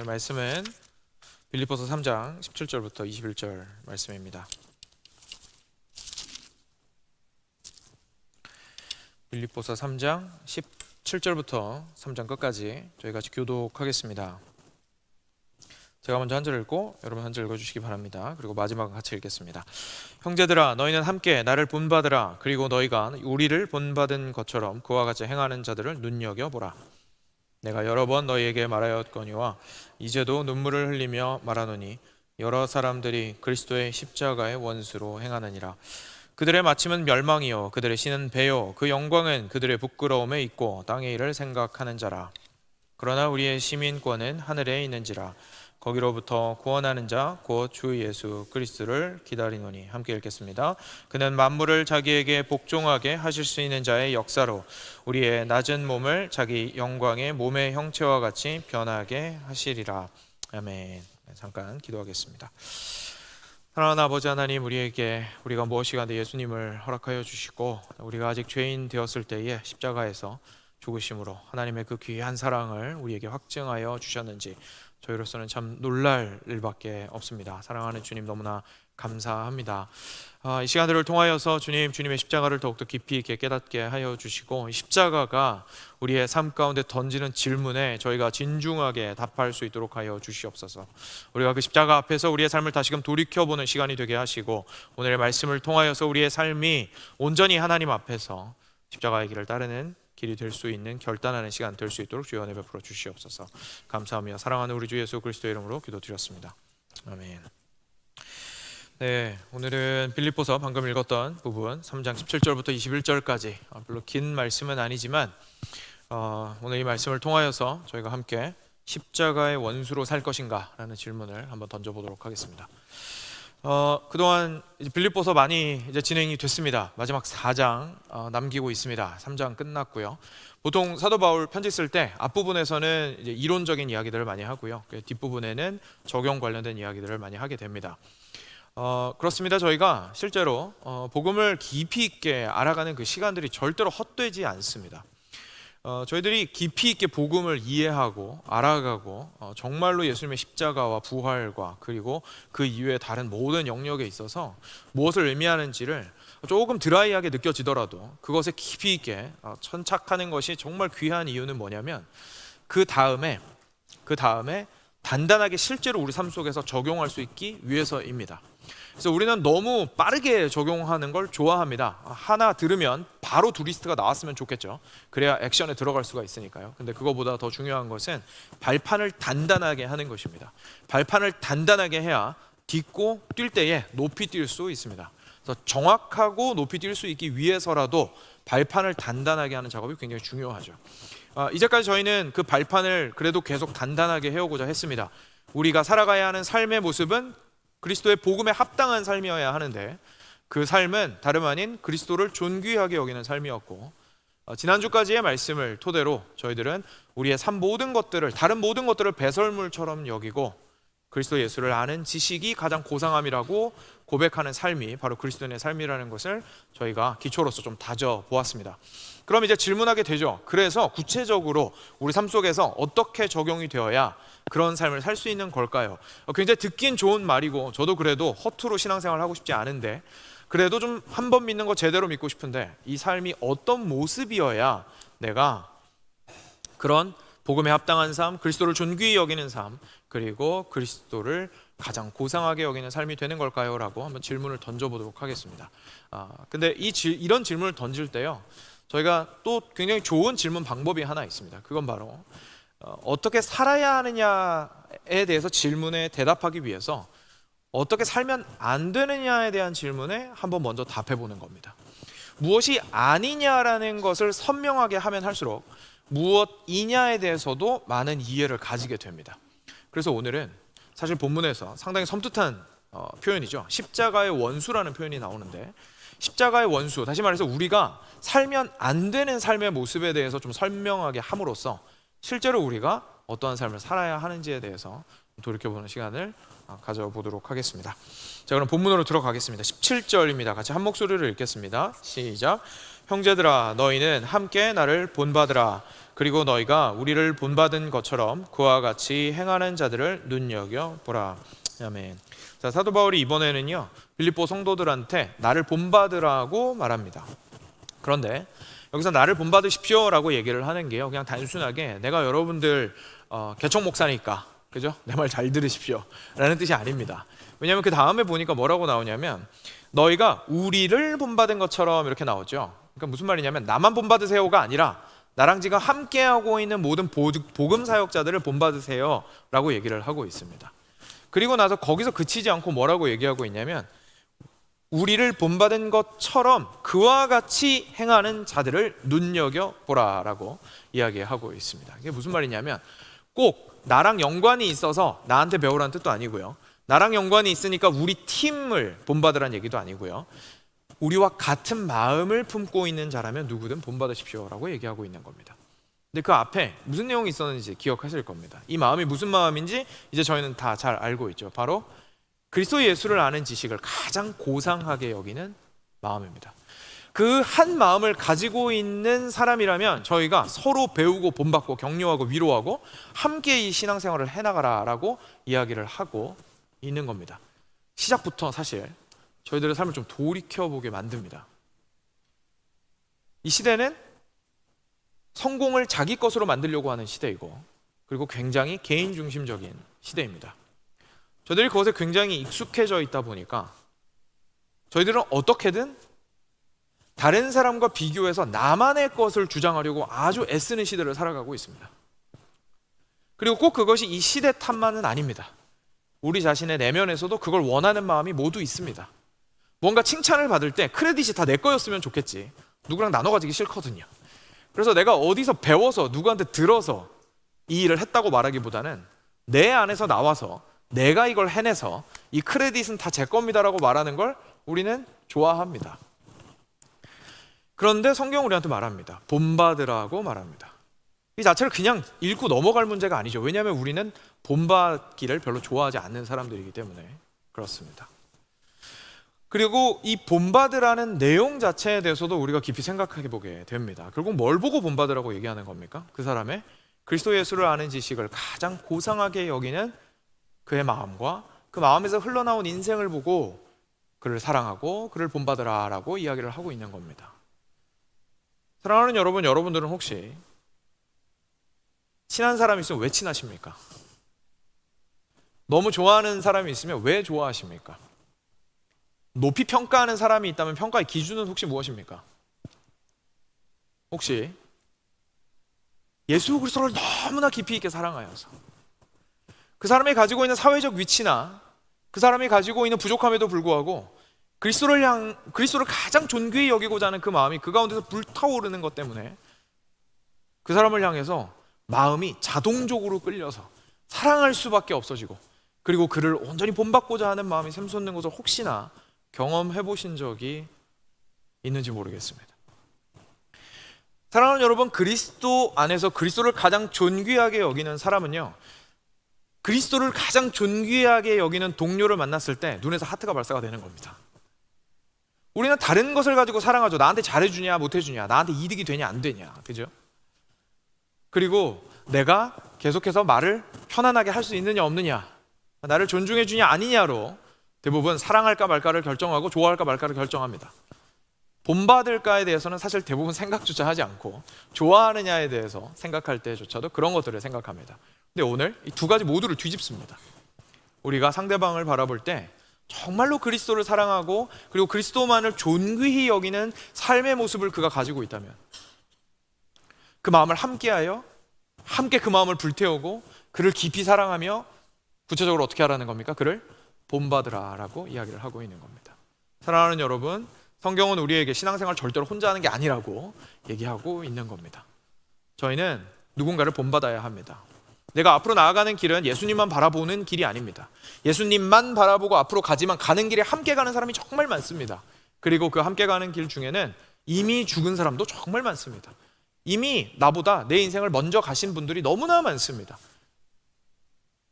말씀은 빌립보서 3장 17절부터 21절 말씀입니다. 빌립보서 3장 17절부터 3장 끝까지 저희 같이 교독하겠습니다. 제가 먼저 한 절 읽고 여러분 한 절 읽어주시기 바랍니다. 그리고 마지막은 같이 읽겠습니다. 형제들아, 너희는 함께 나를 본받으라. 그리고 너희가 우리를 본받은 것처럼 그와 같이 행하는 자들을 눈여겨보라. 내가 여러 번 너희에게 말하였거니와 이제도 눈물을 흘리며 말하노니 여러 사람들이 그리스도의 십자가의 원수로 행하느니라. 그들의 마침은 멸망이요 그들의 신은 배요 그 영광은 그들의 부끄러움에 있고 땅의 일을 생각하는 자라. 그러나 우리의 시민권은 하늘에 있는지라. 거기로부터 구원하는 자 곧 주 예수 그리스도를 기다리노니. 함께 읽겠습니다. 그는 만물을 자기에게 복종하게 하실 수 있는 자의 역사로 우리의 낮은 몸을 자기 영광의 몸의 형체와 같이 변하게 하시리라. 아멘. 잠깐 기도하겠습니다. 사랑하는 아버지 하나님, 우리가 무엇이간에 예수님을 허락하여 주시고 우리가 아직 죄인 되었을 때에 십자가에서 죽으심으로 하나님의 그 귀한 사랑을 우리에게 확증하여 주셨는지 저희로서는 참 놀랄 일밖에 없습니다. 사랑하는 주님, 너무나 감사합니다. 이 시간들을 통하여서 주님의 십자가를 더욱더 깊이 있게 깨닫게 하여 주시고, 이 십자가가 우리의 삶 가운데 던지는 질문에 저희가 진중하게 답할 수 있도록 하여 주시옵소서. 우리가 그 십자가 앞에서 우리의 삶을 다시금 돌이켜보는 시간이 되게 하시고, 오늘의 말씀을 통하여서 우리의 삶이 온전히 하나님 앞에서 십자가의 길을 따르는 길이 될 수 있는 결단하는 시간 될 수 있도록 주여 은혜 베풀어 주시옵소서. 감사하며 사랑하는 우리 주 예수 그리스도의 이름으로 기도드렸습니다. 아멘. 네, 오늘은 빌립보서 방금 읽었던 부분 3장 17절부터 21절까지 별로 긴 말씀은 아니지만 오늘 이 말씀을 통하여서 저희가 함께 십자가의 원수로 살 것인가 라는 질문을 한번 던져보도록 하겠습니다. 그동안 이제 빌립보서 많이 이제 진행이 됐습니다. 마지막 4장 남기고 있습니다. 3장 끝났고요. 보통 사도 바울 편지 쓸 때 앞부분에서는 이제 이론적인 이야기들을 많이 하고요, 뒷부분에는 적용 관련된 이야기들을 많이 하게 됩니다. 그렇습니다. 저희가 실제로 복음을 깊이 있게 알아가는 그 시간들이 절대로 헛되지 않습니다. 저희들이 깊이 있게 복음을 이해하고 알아가고 정말로 예수님의 십자가와 부활과 그리고 그 이외의 다른 모든 영역에 있어서 무엇을 의미하는지를 조금 드라이하게 느껴지더라도 그것에 깊이 있게 천착하는 것이 정말 귀한 이유는 뭐냐면 그 다음에 단단하게 실제로 우리 삶 속에서 적용할 수 있기 위해서입니다. 그래서 우리는 너무 빠르게 적용하는 걸 좋아합니다. 하나 들으면 바로 두리스트가 나왔으면 좋겠죠. 그래야 액션에 들어갈 수가 있으니까요. 근데 그거보다 더 중요한 것은 발판을 단단하게 하는 것입니다. 발판을 단단하게 해야 딛고 뛸 때에 높이 뛸 수 있습니다. 그래서 정확하고 높이 뛸 수 있기 위해서라도 발판을 단단하게 하는 작업이 굉장히 중요하죠. 이제까지 저희는 그 발판을 그래도 계속 단단하게 해오고자 했습니다. 우리가 살아가야 하는 삶의 모습은 그리스도의 복음에 합당한 삶이어야 하는데 그 삶은 다름 아닌 그리스도를 존귀하게 여기는 삶이었고, 지난주까지의 말씀을 토대로 저희들은 우리의 삶 모든 것들을, 다른 모든 것들을 배설물처럼 여기고 그리스도 예수를 아는 지식이 가장 고상함이라고 고백하는 삶이 바로 그리스도인의 삶이라는 것을 저희가 기초로서 좀 다져보았습니다. 그럼 이제 질문하게 되죠. 그래서 구체적으로 우리 삶 속에서 어떻게 적용이 되어야 그런 삶을 살 수 있는 걸까요? 굉장히 듣긴 좋은 말이고 저도 그래도 허투루 신앙생활을 하고 싶지 않은데 그래도 좀 한 번 믿는 거 제대로 믿고 싶은데 이 삶이 어떤 모습이어야 내가 그런 복음에 합당한 삶, 그리스도를 존귀히 여기는 삶, 그리고 그리스도를 가장 고상하게 여기는 삶이 되는 걸까요? 라고 한번 질문을 던져보도록 하겠습니다. 근데 이런 질문을 던질 때요, 저희가 또 굉장히 좋은 질문 방법이 하나 있습니다. 그건 바로 어떻게 살아야 하느냐에 대해서 질문에 대답하기 위해서 어떻게 살면 안 되느냐에 대한 질문에 한번 먼저 답해보는 겁니다. 무엇이 아니냐라는 것을 선명하게 하면 할수록 무엇이냐에 대해서도 많은 이해를 가지게 됩니다. 그래서 오늘은 사실 본문에서 상당히 섬뜩한 표현이죠. 십자가의 원수라는 표현이 나오는데, 십자가의 원수, 다시 말해서 우리가 살면 안 되는 삶의 모습에 대해서 좀 설명하게 함으로써 실제로 우리가 어떠한 삶을 살아야 하는지에 대해서 돌이켜보는 시간을 가져보도록 하겠습니다. 자, 그럼 본문으로 들어가겠습니다. 17절입니다. 같이 한 목소리를 읽겠습니다. 시작. 형제들아, 너희는 함께 나를 본받으라. 그리고 너희가 우리를 본받은 것처럼 그와 같이 행하는 자들을 눈여겨보라. 아멘. 자, 사도 바울이 이번에는요 빌립보 성도들한테 나를 본받으라고 말합니다. 그런데 여기서 나를 본받으십시오 라고 얘기를 하는 게요 그냥 단순하게 내가 여러분들 개척 목사니까, 그죠? 내 말 잘 들으십시오 라는 뜻이 아닙니다. 왜냐하면 그 다음에 보니까 뭐라고 나오냐면 너희가 우리를 본받은 것처럼 이렇게 나오죠. 그러니까 무슨 말이냐면 나만 본받으세요가 아니라 나랑 지금 함께하고 있는 모든 복음 사역자들을 본받으세요 라고 얘기를 하고 있습니다. 그리고 나서 거기서 그치지 않고 뭐라고 얘기하고 있냐면 우리를 본받은 것처럼 그와 같이 행하는 자들을 눈여겨보라 라고 이야기하고 있습니다. 이게 무슨 말이냐면 꼭 나랑 연관이 있어서 나한테 배우라는 뜻도 아니고요, 나랑 연관이 있으니까 우리 팀을 본받으라는 얘기도 아니고요, 우리와 같은 마음을 품고 있는 자라면 누구든 본받으십시오 라고 얘기하고 있는 겁니다. 근데 그 앞에 무슨 내용이 있었는지 기억하실 겁니다. 이 마음이 무슨 마음인지 이제 저희는 다 잘 알고 있죠. 바로 그리스도 예수를 아는 지식을 가장 고상하게 여기는 마음입니다. 그 한 마음을 가지고 있는 사람이라면 저희가 서로 배우고 본받고 격려하고 위로하고 함께 이 신앙생활을 해나가라 라고 이야기를 하고 있는 겁니다. 시작부터 사실 저희들의 삶을 좀 돌이켜보게 만듭니다. 이 시대는 성공을 자기 것으로 만들려고 하는 시대이고, 그리고 굉장히 개인 중심적인 시대입니다. 저희들이 그것에 굉장히 익숙해져 있다 보니까 저희들은 어떻게든 다른 사람과 비교해서 나만의 것을 주장하려고 아주 애쓰는 시대를 살아가고 있습니다. 그리고 꼭 그것이 이 시대 탓만은 아닙니다. 우리 자신의 내면에서도 그걸 원하는 마음이 모두 있습니다. 뭔가 칭찬을 받을 때 크레딧이 다 내 거였으면 좋겠지, 누구랑 나눠 가지기 싫거든요. 그래서 내가 어디서 배워서 누구한테 들어서 이 일을 했다고 말하기보다는 내 안에서 나와서 내가 이걸 해내서 이 크레딧은 다 제 겁니다라고 말하는 걸 우리는 좋아합니다. 그런데 성경은 우리한테 말합니다. 본받으라고 말합니다. 이 자체를 그냥 읽고 넘어갈 문제가 아니죠. 왜냐하면 우리는 본받기를 별로 좋아하지 않는 사람들이기 때문에 그렇습니다. 그리고 이 본받으라는 내용 자체에 대해서도 우리가 깊이 생각해 보게 됩니다. 결국 뭘 보고 본받으라고 얘기하는 겁니까? 그 사람의 그리스도 예수를 아는 지식을 가장 고상하게 여기는 그의 마음과 그 마음에서 흘러나온 인생을 보고 그를 사랑하고 그를 본받으라라고 이야기를 하고 있는 겁니다. 사랑하는 여러분, 여러분들은 혹시 친한 사람이 있으면 왜 친하십니까? 너무 좋아하는 사람이 있으면 왜 좋아하십니까? 높이 평가하는 사람이 있다면 평가의 기준은 혹시 무엇입니까? 혹시 예수 그리스도를 너무나 깊이 있게 사랑하여서 그 사람이 가지고 있는 사회적 위치나 그 사람이 가지고 있는 부족함에도 불구하고 그리스도를 가장 존귀히 여기고자 하는 그 마음이 그 가운데서 불타오르는 것 때문에 그 사람을 향해서 마음이 자동적으로 끌려서 사랑할 수밖에 없어지고, 그리고 그를 온전히 본받고자 하는 마음이 샘솟는 것을 혹시나 경험해 보신 적이 있는지 모르겠습니다. 사랑하는 여러분, 그리스도 안에서 그리스도를 가장 존귀하게 여기는 사람은요, 그리스도를 가장 존귀하게 여기는 동료를 만났을 때 눈에서 하트가 발사가 되는 겁니다. 우리는 다른 것을 가지고 사랑하죠. 나한테 잘해주냐 못해주냐, 나한테 이득이 되냐 안 되냐, 그죠? 그리고 내가 계속해서 말을 편안하게 할 수 있느냐 없느냐, 나를 존중해주냐 아니냐로 대부분 사랑할까 말까를 결정하고 좋아할까 말까를 결정합니다. 본받을까에 대해서는 사실 대부분 생각조차 하지 않고 좋아하느냐에 대해서 생각할 때조차도 그런 것들을 생각합니다. 근데 오늘 이 두 가지 모두를 뒤집습니다. 우리가 상대방을 바라볼 때 정말로 그리스도를 사랑하고 그리고 그리스도만을 존귀히 여기는 삶의 모습을 그가 가지고 있다면 그 마음을 함께하여 함께 그 마음을 불태우고 그를 깊이 사랑하며 구체적으로 어떻게 하라는 겁니까? 그를 본받으라라고 이야기를 하고 있는 겁니다. 사랑하는 여러분, 성경은 우리에게 신앙생활 절대로 혼자 하는 게 아니라고 얘기하고 있는 겁니다. 저희는 누군가를 본받아야 합니다. 내가 앞으로 나아가는 길은 예수님만 바라보는 길이 아닙니다. 예수님만 바라보고 앞으로 가지만 가는 길에 함께 가는 사람이 정말 많습니다. 그리고 그 함께 가는 길 중에는 이미 죽은 사람도 정말 많습니다. 이미 나보다 내 인생을 먼저 가신 분들이 너무나 많습니다.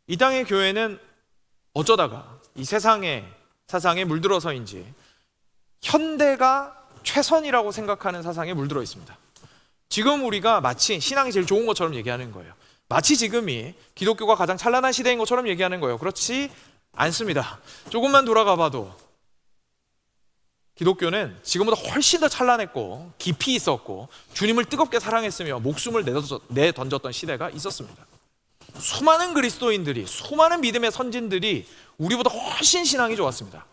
이 땅의 교회는 어쩌다가 이 세상의 사상에 물들어서인지 현대가 최선이라고 생각하는 사상에 물들어 있습니다. 지금 우리가 마치 신앙이 제일 좋은 것처럼 얘기하는 거예요. 마치 지금이 기독교가 가장 찬란한 시대인 것처럼 얘기하는 거예요. 그렇지 않습니다. 조금만 돌아가 봐도 기독교는 지금보다 훨씬 더 찬란했고 깊이 있었고 주님을 뜨겁게 사랑했으며 목숨을 내던졌던 시대가 있었습니다. 수많은 그리스도인들이, 수많은 믿음의 선진들이 우리보다 훨씬 신앙이 좋았습니다.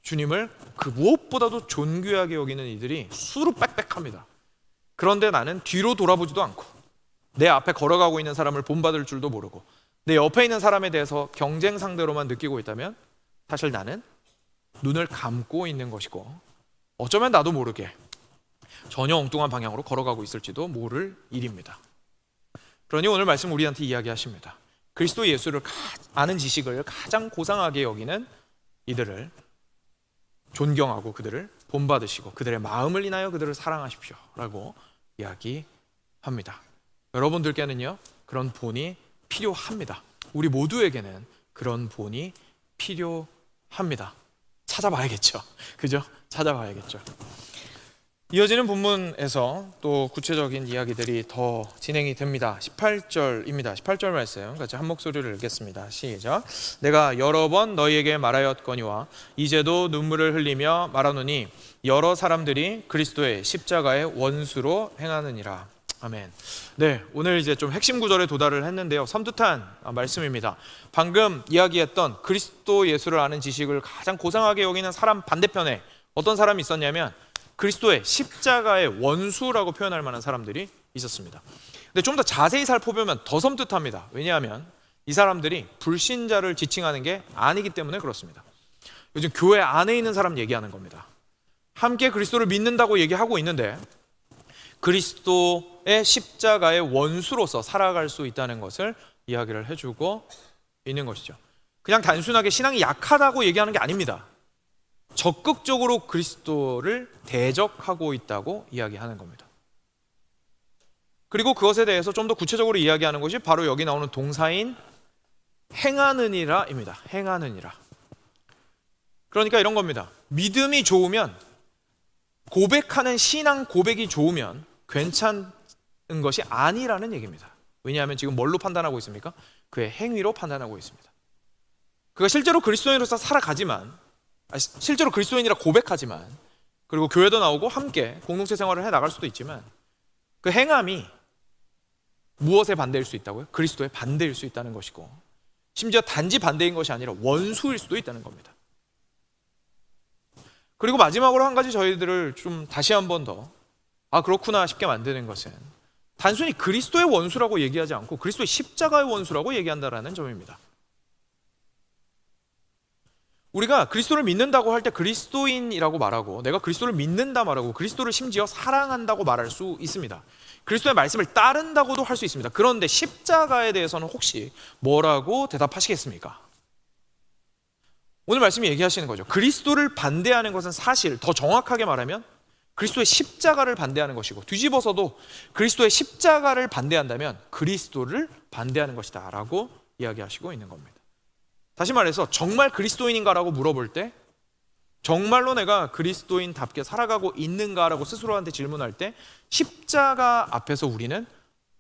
주님을 그 무엇보다도 존귀하게 여기는 이들이 수로 빽빽합니다. 그런데 나는 뒤로 돌아보지도 않고 내 앞에 걸어가고 있는 사람을 본받을 줄도 모르고 내 옆에 있는 사람에 대해서 경쟁 상대로만 느끼고 있다면 사실 나는 눈을 감고 있는 것이고 어쩌면 나도 모르게 전혀 엉뚱한 방향으로 걸어가고 있을지도 모를 일입니다. 그러니 오늘 말씀 우리한테 이야기하십니다. 그리스도 예수를 아는 지식을 가장 고상하게 여기는 이들을 존경하고 그들을 본받으시고 그들의 마음을 인하여 그들을 사랑하십시오 라고 이야기합니다. 여러분들께는요 그런 본이 필요합니다. 우리 모두에게는 그런 본이 필요합니다. 찾아봐야겠죠. 그죠? 찾아봐야겠죠. 이어지는 본문에서 또 구체적인 이야기들이 더 진행이 됩니다. 18절입니다. 18절 말씀 같이 한 목소리를 읽겠습니다. 시작. 내가 여러 번 너희에게 말하였거니와 이제도 눈물을 흘리며 말하노니 여러 사람들이 그리스도의 십자가의 원수로 행하느니라. 아멘. 네, 오늘 이제 좀 핵심 구절에 도달을 했는데요. 섬뜩한 말씀입니다. 방금 이야기했던 그리스도 예수를 아는 지식을 가장 고상하게 여기는 사람 반대편에 어떤 사람이 있었냐면 그리스도의 십자가의 원수라고 표현할 만한 사람들이 있었습니다. 근데 좀 더 자세히 살펴보면 더 섬뜩합니다. 왜냐하면 이 사람들이 불신자를 지칭하는 게 아니기 때문에 그렇습니다. 요즘 교회 안에 있는 사람 얘기하는 겁니다. 함께 그리스도를 믿는다고 얘기하고 있는데 그리스도의 십자가의 원수로서 살아갈 수 있다는 것을 이야기를 해주고 있는 것이죠. 그냥 단순하게 신앙이 약하다고 얘기하는 게 아닙니다. 적극적으로 그리스도를 대적하고 있다고 이야기하는 겁니다. 그리고 그것에 대해서 좀 더 구체적으로 이야기하는 것이 바로 여기 나오는 동사인 행하느니라입니다. 행하느니라. 그러니까 이런 겁니다. 믿음이 좋으면, 고백하는 신앙 고백이 좋으면 괜찮은 것이 아니라는 얘기입니다. 왜냐하면 지금 뭘로 판단하고 있습니까? 그의 행위로 판단하고 있습니다. 그가 실제로 그리스도인으로서 살아가지만, 실제로 그리스도인이라 고백하지만, 그리고 교회도 나오고 함께 공동체 생활을 해 나갈 수도 있지만 그 행함이 무엇에 반대일 수 있다고요? 그리스도의 반대일 수 있다는 것이고, 심지어 단지 반대인 것이 아니라 원수일 수도 있다는 겁니다. 그리고 마지막으로 한 가지 저희들을 좀 다시 한 번 더 그렇구나 싶게 만드는 것은 단순히 그리스도의 원수라고 얘기하지 않고 그리스도의 십자가의 원수라고 얘기한다는 점입니다. 우리가 그리스도를 믿는다고 할 때 그리스도인이라고 말하고, 내가 그리스도를 믿는다 말하고, 그리스도를 심지어 사랑한다고 말할 수 있습니다. 그리스도의 말씀을 따른다고도 할 수 있습니다. 그런데 십자가에 대해서는 혹시 뭐라고 대답하시겠습니까? 오늘 말씀이 얘기하시는 거죠. 그리스도를 반대하는 것은 사실 더 정확하게 말하면 그리스도의 십자가를 반대하는 것이고, 뒤집어서도 그리스도의 십자가를 반대한다면 그리스도를 반대하는 것이다 라고 이야기하시고 있는 겁니다. 다시 말해서 정말 그리스도인인가라고 물어볼 때, 정말로 내가 그리스도인답게 살아가고 있는가라고 스스로한테 질문할 때 십자가 앞에서 우리는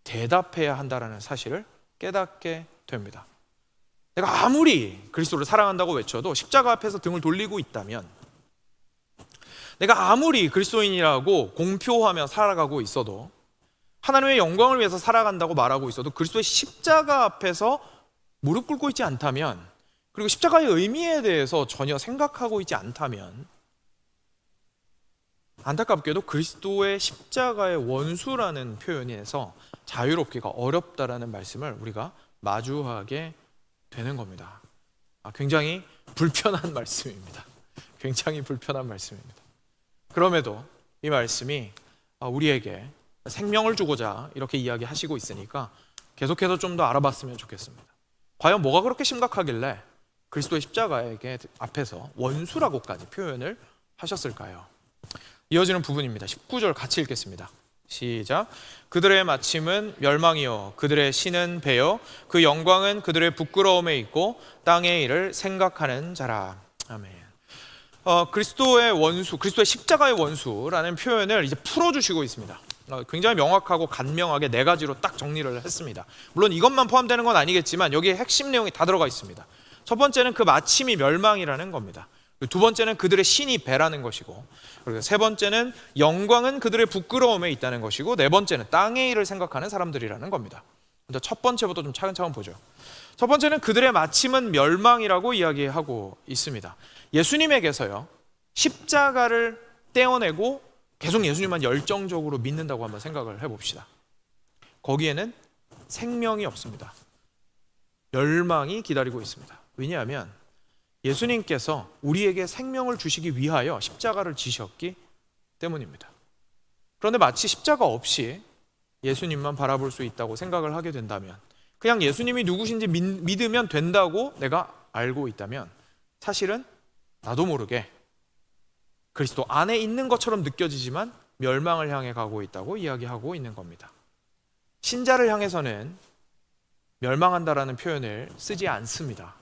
대답해야 한다는 사실을 깨닫게 됩니다. 내가 아무리 그리스도를 사랑한다고 외쳐도 십자가 앞에서 등을 돌리고 있다면, 내가 아무리 그리스도인이라고 공표하며 살아가고 있어도, 하나님의 영광을 위해서 살아간다고 말하고 있어도 그리스도의 십자가 앞에서 무릎 꿇고 있지 않다면, 그리고 십자가의 의미에 대해서 전혀 생각하고 있지 않다면, 안타깝게도 그리스도의 십자가의 원수라는 표현에서 자유롭기가 어렵다라는 말씀을 우리가 마주하게 되는 겁니다. 굉장히 불편한 말씀입니다. 굉장히 불편한 말씀입니다. 그럼에도 이 말씀이 우리에게 생명을 주고자 이렇게 이야기하시고 있으니까 계속해서 좀 더 알아봤으면 좋겠습니다. 과연 뭐가 그렇게 심각하길래 그리스도의 십자가에게 앞에서 원수라고까지 표현을 하셨을까요? 이어지는 부분입니다. 19절 같이 읽겠습니다. 시작. 그들의 마침은 멸망이요 그들의 신은 배요 그 영광은 그들의 부끄러움에 있고 땅의 일을 생각하는 자라. 아멘. 그리스도의 원수, 그리스도의 십자가의 원수라는 표현을 이제 풀어주시고 있습니다. 굉장히 명확하고 간명하게 네 가지로 딱 정리를 했습니다. 물론 이것만 포함되는 건 아니겠지만 여기에 핵심 내용이 다 들어가 있습니다. 첫 번째는 그 마침이 멸망이라는 겁니다. 두 번째는 그들의 신이 배라는 것이고, 그리고 세 번째는 영광은 그들의 부끄러움에 있다는 것이고, 네 번째는 땅의 일을 생각하는 사람들이라는 겁니다. 먼저 첫 번째부터 좀 차근차근 보죠. 첫 번째는 그들의 마침은 멸망이라고 이야기하고 있습니다. 예수님에게서요, 십자가를 떼어내고 계속 예수님만 열정적으로 믿는다고 한번 생각을 해봅시다. 거기에는 생명이 없습니다. 멸망이 기다리고 있습니다. 왜냐하면 예수님께서 우리에게 생명을 주시기 위하여 십자가를 지셨기 때문입니다. 그런데 마치 십자가 없이 예수님만 바라볼 수 있다고 생각을 하게 된다면, 그냥 예수님이 누구신지 믿으면 된다고 내가 알고 있다면, 사실은 나도 모르게 그리스도 안에 있는 것처럼 느껴지지만 멸망을 향해 가고 있다고 이야기하고 있는 겁니다. 신자를 향해서는 멸망한다라는 표현을 쓰지 않습니다.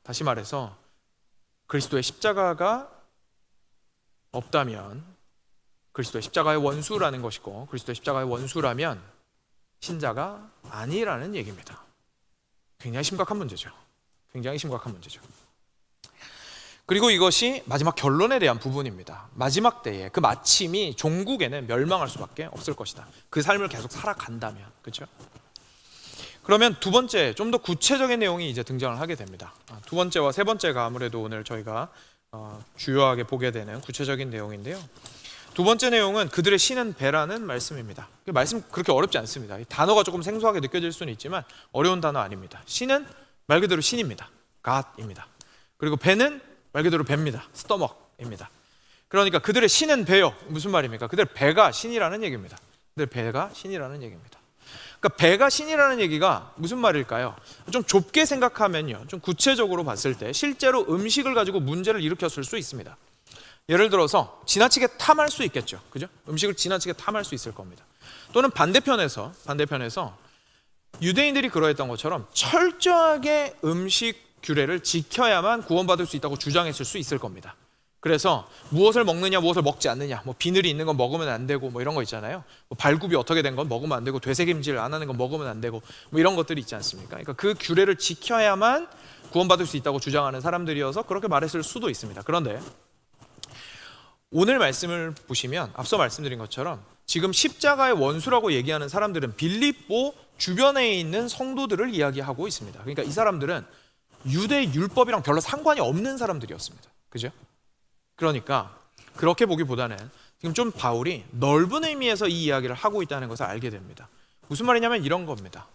다시 말해서 그리스도의 십자가가 없다면 그리스도의 십자가의 원수라는 것이고, 그리스도의 십자가의 원수라면 신자가 아니라는 얘기입니다. 굉장히 심각한 문제죠. 굉장히 심각한 문제죠. 그리고 이것이 마지막 결론에 대한 부분입니다. 마지막 때에 그 마침이 종국에는 멸망할 수밖에 없을 것이다. 그 삶을 계속 살아간다면, 그렇죠? 그러면 두 번째, 좀 더 구체적인 내용이 이제 등장을 하게 됩니다. 두 번째와 세 번째가 아무래도 오늘 저희가 주요하게 보게 되는 구체적인 내용인데요. 두 번째 내용은 그들의 신은 배라는 말씀입니다. 말씀 그렇게 어렵지 않습니다. 단어가 조금 생소하게 느껴질 수는 있지만 어려운 단어 아닙니다. 신은 말 그대로 신입니다. God입니다. 그리고 배는 말 그대로 배입니다. 스토먹입니다. 그러니까 그들의 신은 배요. 무슨 말입니까? 그들의 배가 신이라는 얘기입니다. 그들의 배가 신이라는 얘기입니다. 그러니까 배가 신이라는 얘기가 무슨 말일까요? 좀 좁게 생각하면요, 좀 구체적으로 봤을 때 실제로 음식을 가지고 문제를 일으켰을 수 있습니다. 예를 들어서 지나치게 탐할 수 있겠죠, 그죠? 음식을 지나치게 탐할 수 있을 겁니다. 또는 반대편에서 유대인들이 그러했던 것처럼 철저하게 음식 규례를 지켜야만 구원받을 수 있다고 주장했을 수 있을 겁니다. 그래서 무엇을 먹느냐, 무엇을 먹지 않느냐, 뭐 비늘이 있는 건 먹으면 안 되고, 뭐 이런 거 있잖아요. 뭐 발굽이 어떻게 된 건 먹으면 안 되고, 되새김질 안 하는 건 먹으면 안 되고, 뭐 이런 것들이 있지 않습니까? 그러니까 그 규례를 지켜야만 구원받을 수 있다고 주장하는 사람들이어서 그렇게 말했을 수도 있습니다. 그런데 오늘 말씀을 보시면 앞서 말씀드린 것처럼 지금 십자가의 원수라고 얘기하는 사람들은 빌립보 주변에 있는 성도들을 이야기하고 있습니다. 그러니까 이 사람들은 유대 율법이랑 별로 상관이 없는 사람들이었습니다. 그죠? 그러니까 그렇게 보기보다는 지금 좀 바울이 넓은 의미에서 이 이야기를 하고 있다는 것을 알게 됩니다. 무슨 말이냐면 이런 겁니다.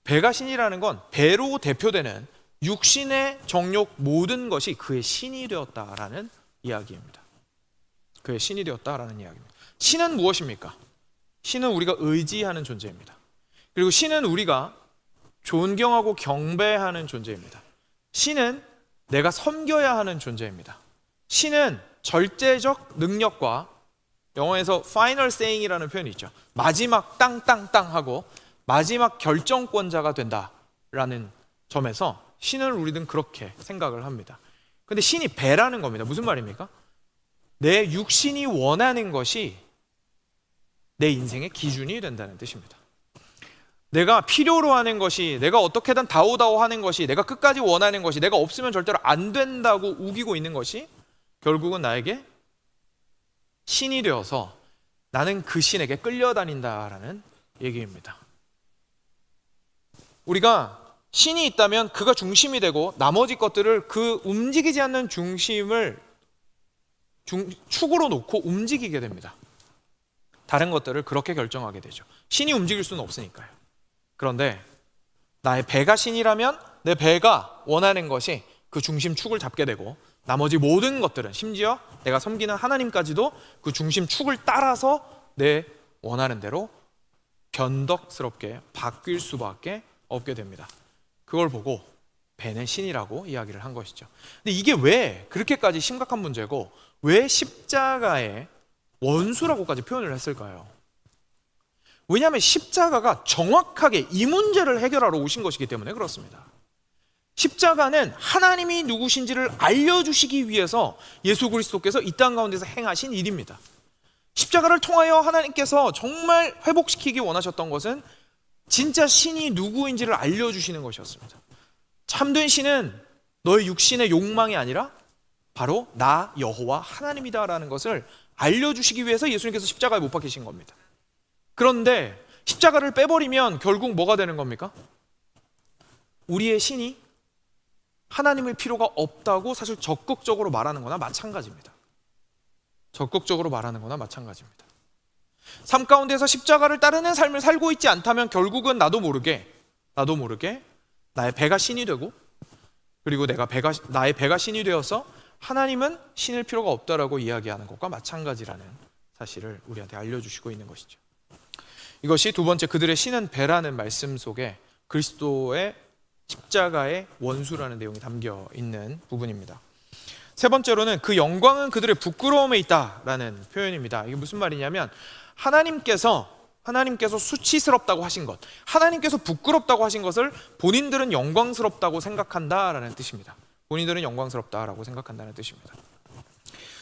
배가 신이라는 건 배로 대표되는 육신의 정욕 모든 것이 그의 신이 되었다라는 이야기입니다. 그의 신이 되었다라는 이야기입니다. 신은 무엇입니까? 신은 우리가 의지하는 존재입니다. 그리고 신은 우리가 존경하고 경배하는 존재입니다. 신은 내가 섬겨야 하는 존재입니다. 신은 절대적 능력과, 영어에서 final saying이라는 표현이 있죠. 마지막 땅땅땅 하고 마지막 결정권자가 된다라는 점에서 신을 우리는 그렇게 생각을 합니다. 근데 신이 배라는 겁니다. 무슨 말입니까? 내 육신이 원하는 것이 내 인생의 기준이 된다는 뜻입니다. 내가 필요로 하는 것이, 내가 어떻게든 다오다오 하는 것이, 내가 끝까지 원하는 것이, 내가 없으면 절대로 안 된다고 우기고 있는 것이 결국은 나에게 신이 되어서 나는 그 신에게 끌려다닌다라는 얘기입니다. 우리가 신이 있다면 그가 중심이 되고 나머지 것들을 그 움직이지 않는 중심을 축으로 놓고 움직이게 됩니다. 다른 것들을 그렇게 결정하게 되죠. 신이 움직일 수는 없으니까요. 그런데 나의 배가 신이라면 내 배가 원하는 것이 그 중심축을 잡게 되고, 나머지 모든 것들은, 심지어 내가 섬기는 하나님까지도 그 중심축을 따라서 내 원하는 대로 변덕스럽게 바뀔 수밖에 없게 됩니다. 그걸 보고 배는 신이라고 이야기를 한 것이죠. 근데 이게 왜 그렇게까지 심각한 문제고, 왜 십자가의 원수라고까지 표현을 했을까요? 왜냐하면 십자가가 정확하게 이 문제를 해결하러 오신 것이기 때문에 그렇습니다. 십자가는 하나님이 누구신지를 알려주시기 위해서 예수 그리스도께서 이 땅 가운데서 행하신 일입니다. 십자가를 통하여 하나님께서 정말 회복시키기 원하셨던 것은 진짜 신이 누구인지를 알려주시는 것이었습니다. 참된 신은 너의 육신의 욕망이 아니라 바로 나 여호와 하나님이다라는 것을 알려주시기 위해서 예수님께서 십자가에 못 박히신 겁니다. 그런데 십자가를 빼버리면 결국 뭐가 되는 겁니까? 우리의 신이 하나님일 필요가 없다고 사실 적극적으로 말하는 거나 마찬가지입니다. 적극적으로 말하는 거나 마찬가지입니다. 삶 가운데서 십자가를 따르는 삶을 살고 있지 않다면 결국은 나도 모르게 나의 배가 신이 되고, 그리고 나의 배가 신이 되어서 하나님은 신일 필요가 없다라고 이야기하는 것과 마찬가지라는 사실을 우리한테 알려주시고 있는 것이죠. 이것이 두 번째, 그들의 신은 배라는 말씀 속에 그리스도의 십자가의 원수라는 내용이 담겨 있는 부분입니다. 세 번째로는 그 영광은 그들의 부끄러움에 있다라는 표현입니다. 이게 무슨 말이냐면 하나님께서 수치스럽다고 하신 것, 하나님께서 부끄럽다고 하신 것을 본인들은 영광스럽다고 생각한다라는 뜻입니다. 본인들은 영광스럽다라고 생각한다는 뜻입니다.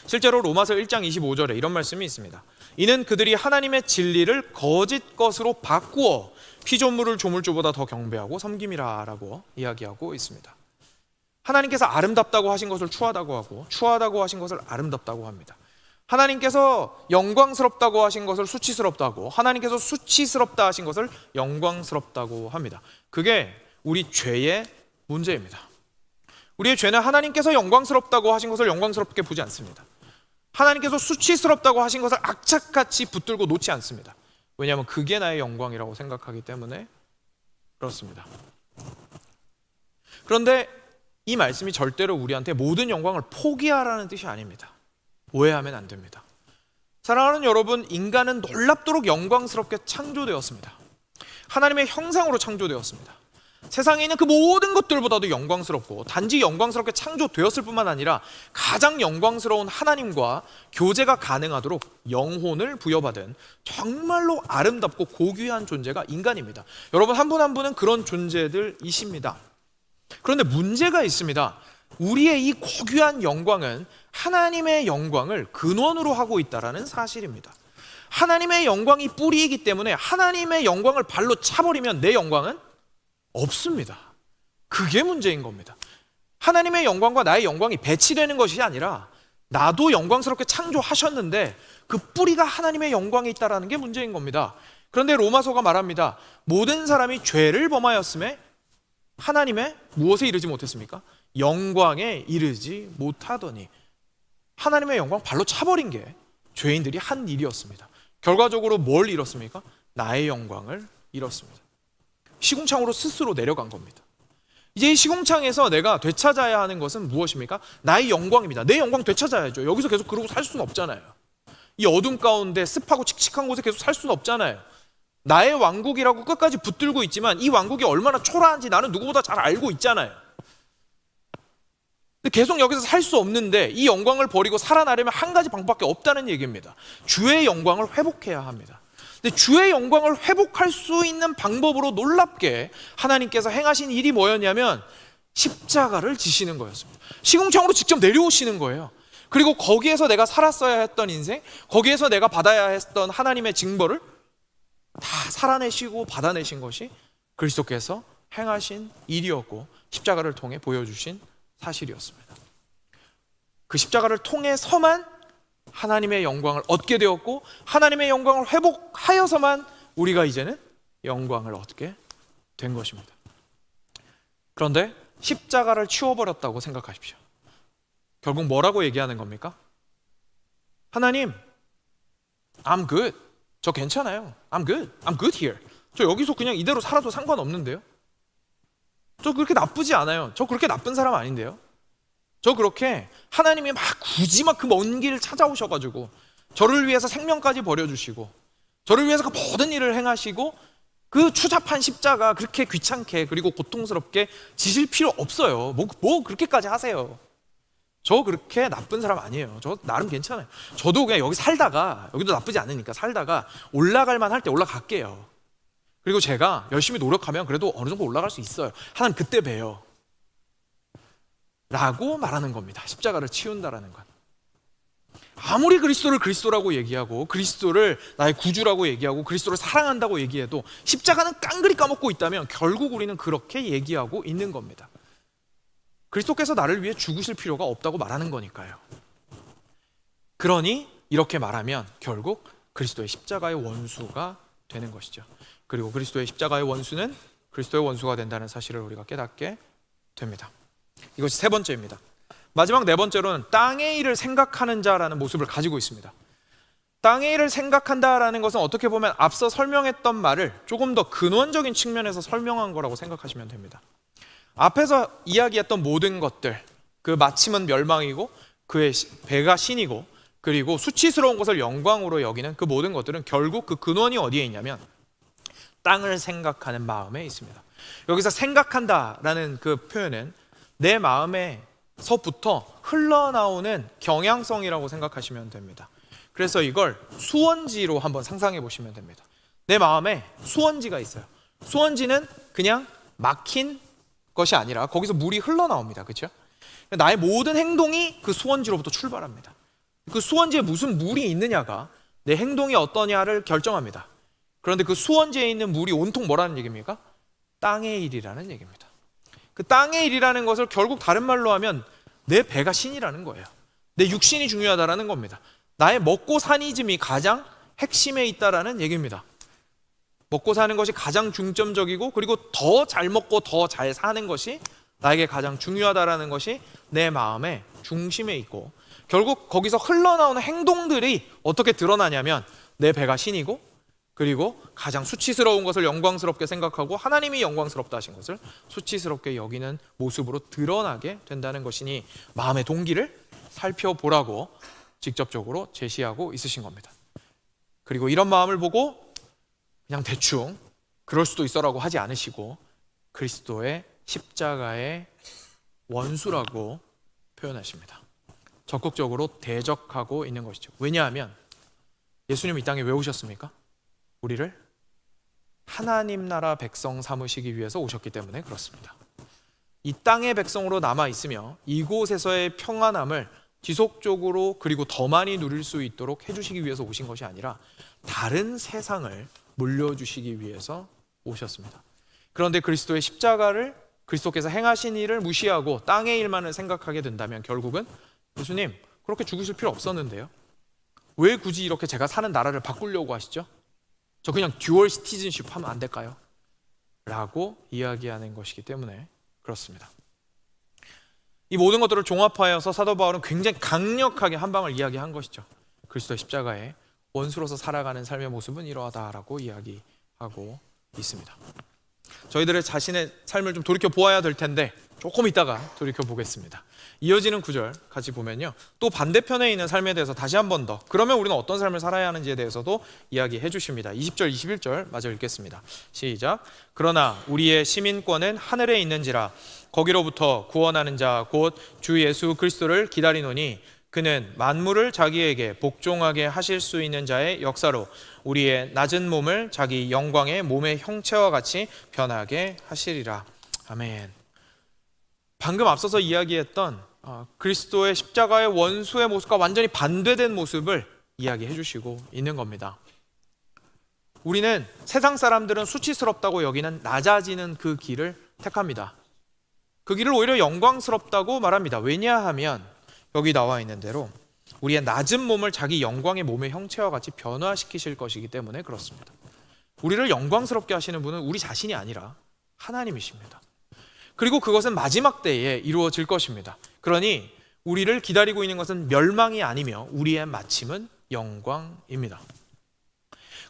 실제로 로마서 1장 25절에 이런 말씀이 있습니다. 이는 그들이 하나님의 진리를 거짓 것으로 바꾸어 피조물을 조물주보다 더 경배하고 섬김이라라고 이야기하고 있습니다. 하나님께서 아름답다고 하신 것을 추하다고 하고, 추하다고 하신 것을 아름답다고 합니다. 하나님께서 영광스럽다고 하신 것을 수치스럽다고, 하나님께서 수치스럽다 하신 것을 영광스럽다고 합니다. 그게 우리 죄의 문제입니다. 우리의 죄는 하나님께서 영광스럽다고 하신 것을 영광스럽게 보지 않습니다. 하나님께서 수치스럽다고 하신 것을 악착같이 붙들고 놓지 않습니다. 왜냐하면 그게 나의 영광이라고 생각하기 때문에 그렇습니다. 그런데 이 말씀이 절대로 우리한테 모든 영광을 포기하라는 뜻이 아닙니다. 오해하면 안 됩니다. 사랑하는 여러분, 인간은 놀랍도록 영광스럽게 창조되었습니다. 하나님의 형상으로 창조되었습니다. 세상에 있는 그 모든 것들보다도 영광스럽고, 단지 영광스럽게 창조되었을 뿐만 아니라 가장 영광스러운 하나님과 교제가 가능하도록 영혼을 부여받은 정말로 아름답고 고귀한 존재가 인간입니다. 여러분, 한 분 한 분은 그런 존재들이십니다. 그런데 문제가 있습니다. 우리의 이 고귀한 영광은 하나님의 영광을 근원으로 하고 있다는 사실입니다. 하나님의 영광이 뿌리이기 때문에 하나님의 영광을 발로 차버리면 내 영광은 없습니다. 그게 문제인 겁니다. 하나님의 영광과 나의 영광이 배치되는 것이 아니라 나도 영광스럽게 창조하셨는데 그 뿌리가 하나님의 영광에 있다는 게 문제인 겁니다. 그런데 로마서가 말합니다. 모든 사람이 죄를 범하였음에 하나님의 무엇에 이르지 못했습니까? 영광에 이르지 못하더니, 하나님의 영광 발로 차버린 게 죄인들이 한 일이었습니다. 결과적으로 뭘 잃었습니까? 나의 영광을 잃었습니다. 시궁창으로 스스로 내려간 겁니다. 이제 이 시궁창에서 내가 되찾아야 하는 것은 무엇입니까? 나의 영광입니다. 내 영광 되찾아야죠. 여기서 계속 그러고 살 수는 없잖아요. 이 어둠 가운데 습하고 칙칙한 곳에 계속 살 수는 없잖아요. 나의 왕국이라고 끝까지 붙들고 있지만 이 왕국이 얼마나 초라한지 나는 누구보다 잘 알고 있잖아요. 근데 계속 여기서 살 수 없는데 이 영광을 버리고 살아나려면 한 가지 방법밖에 없다는 얘기입니다. 주의 영광을 회복해야 합니다. 근데 주의 영광을 회복할 수 있는 방법으로 놀랍게 하나님께서 행하신 일이 뭐였냐면 십자가를 지시는 거였습니다. 시궁창으로 직접 내려오시는 거예요. 그리고 거기에서 내가 살았어야 했던 인생, 거기에서 내가 받아야 했던 하나님의 징벌을 다 살아내시고 받아내신 것이 그리스도께서 행하신 일이었고 십자가를 통해 보여주신 사실이었습니다. 그 십자가를 통해서만 하나님의 영광을 얻게 되었고, 하나님의 영광을 회복하여서만 우리가 이제는 영광을 얻게 된 것입니다. 그런데 십자가를 치워버렸다고 생각하십시오. 결국 뭐라고 얘기하는 겁니까? 하나님, I'm good. 저 괜찮아요. I'm good. I'm good here. 저 여기서 그냥 이대로 살아도 상관없는데요. 저 그렇게 나쁘지 않아요. 저 그렇게 나쁜 사람 아닌데요. 저 그렇게 하나님이 굳이 그 먼 길을 찾아오셔가지고 저를 위해서 생명까지 버려주시고 저를 위해서 그 모든 일을 행하시고 그 추잡한 십자가 그렇게 귀찮게 그리고 고통스럽게 지실 필요 없어요. 뭐 그렇게까지 하세요. 저 그렇게 나쁜 사람 아니에요. 저 나름 괜찮아요. 저도 그냥 여기 살다가, 여기도 나쁘지 않으니까 살다가 올라갈 만할 때 올라갈게요. 그리고 제가 열심히 노력하면 그래도 어느 정도 올라갈 수 있어요. 하나님 그때 봬요 라고 말하는 겁니다. 십자가를 치운다라는 건. 아무리 그리스도를 그리스도라고 얘기하고 그리스도를 나의 구주라고 얘기하고 그리스도를 사랑한다고 얘기해도 십자가는 깡그리 까먹고 있다면 결국 우리는 그렇게 얘기하고 있는 겁니다. 그리스도께서 나를 위해 죽으실 필요가 없다고 말하는 거니까요. 그러니 이렇게 말하면 결국 그리스도의 십자가의 원수가 되는 것이죠. 그리고 그리스도의 십자가의 원수는 그리스도의 원수가 된다는 사실을 우리가 깨닫게 됩니다. 이것이 세 번째입니다. 마지막 네 번째로는 땅의 일을 생각하는 자라는 모습을 가지고 있습니다. 땅의 일을 생각한다라는 것은 어떻게 보면 앞서 설명했던 말을 조금 더 근원적인 측면에서 설명한 거라고 생각하시면 됩니다. 앞에서 이야기했던 모든 것들, 그 마침은 멸망이고 그의 배가 신이고 그리고 수치스러운 것을 영광으로 여기는 그 모든 것들은 결국 그 근원이 어디에 있냐면 땅을 생각하는 마음에 있습니다. 여기서 생각한다라는 그 표현은 내 마음에서부터 흘러나오는 경향성이라고 생각하시면 됩니다. 그래서 이걸 수원지로 한번 상상해 보시면 됩니다. 내 마음에 수원지가 있어요. 수원지는 그냥 막힌 것이 아니라 거기서 물이 흘러나옵니다. 그렇죠? 나의 모든 행동이 그 수원지로부터 출발합니다. 그 수원지에 무슨 물이 있느냐가 내 행동이 어떠냐를 결정합니다. 그런데 그 수원지에 있는 물이 온통 뭐라는 얘기입니까? 땅의 일이라는 얘기입니다. 그 땅의 일이라는 것을 결국 다른 말로 하면 내 배가 신이라는 거예요. 내 육신이 중요하다라는 겁니다. 나의 먹고 사니즘이 가장 핵심에 있다라는 얘기입니다. 먹고 사는 것이 가장 중점적이고 그리고 더 잘 먹고 더 잘 사는 것이 나에게 가장 중요하다라는 것이 내 마음의 중심에 있고 결국 거기서 흘러나오는 행동들이 어떻게 드러나냐면 내 배가 신이고 그리고 가장 수치스러운 것을 영광스럽게 생각하고 하나님이 영광스럽다 하신 것을 수치스럽게 여기는 모습으로 드러나게 된다는 것이니 마음의 동기를 살펴보라고 직접적으로 제시하고 있으신 겁니다. 그리고 이런 마음을 보고 그냥 대충 그럴 수도 있어라고 하지 않으시고 그리스도의 십자가의 원수라고 표현하십니다. 적극적으로 대적하고 있는 것이죠. 왜냐하면 예수님 이 땅에 왜 오셨습니까? 우리를 하나님 나라 백성 삼으시기 위해서 오셨기 때문에 그렇습니다. 이 땅의 백성으로 남아있으며 이곳에서의 평안함을 지속적으로 그리고 더 많이 누릴 수 있도록 해주시기 위해서 오신 것이 아니라 다른 세상을 물려주시기 위해서 오셨습니다. 그런데 그리스도의 십자가를 그리스도께서 행하신 일을 무시하고 땅의 일만을 생각하게 된다면 결국은 예수님 그렇게 죽으실 필요 없었는데요. 왜 굳이 이렇게 제가 사는 나라를 바꾸려고 하시죠? 저 그냥 듀얼 시티즌십 하면 안 될까요? 라고 이야기하는 것이기 때문에 그렇습니다. 이 모든 것들을 종합하여서 사도 바울은 굉장히 강력하게 한 방을 이야기한 것이죠. 그리스도의 십자가에 원수로서 살아가는 삶의 모습은 이러하다라고 이야기하고 있습니다. 저희들의 자신의 삶을 좀 돌이켜 보아야 될 텐데 조금 있다가 돌이켜 보겠습니다. 이어지는 구절 같이 보면요, 또 반대편에 있는 삶에 대해서 다시 한 번 더 그러면 우리는 어떤 삶을 살아야 하는지에 대해서도 이야기해 주십니다. 20절 21절 마저 읽겠습니다. 시작. 그러나 우리의 시민권은 하늘에 있는지라 거기로부터 구원하는 자 곧 주 예수 그리스도를 기다리노니 그는 만물을 자기에게 복종하게 하실 수 있는 자의 역사로 우리의 낮은 몸을 자기 영광의 몸의 형체와 같이 변하게 하시리라. 아멘. 방금 앞서서 이야기했던 그리스도의 십자가의 원수의 모습과 완전히 반대된 모습을 이야기해 주시고 있는 겁니다. 우리는 세상 사람들은 수치스럽다고 여기는 낮아지는 그 길을 택합니다. 그 길을 오히려 영광스럽다고 말합니다. 왜냐하면 여기 나와 있는 대로 우리의 낮은 몸을 자기 영광의 몸의 형체와 같이 변화시키실 것이기 때문에 그렇습니다. 우리를 영광스럽게 하시는 분은 우리 자신이 아니라 하나님이십니다. 그리고 그것은 마지막 때에 이루어질 것입니다. 그러니 우리를 기다리고 있는 것은 멸망이 아니며 우리의 마침은 영광입니다.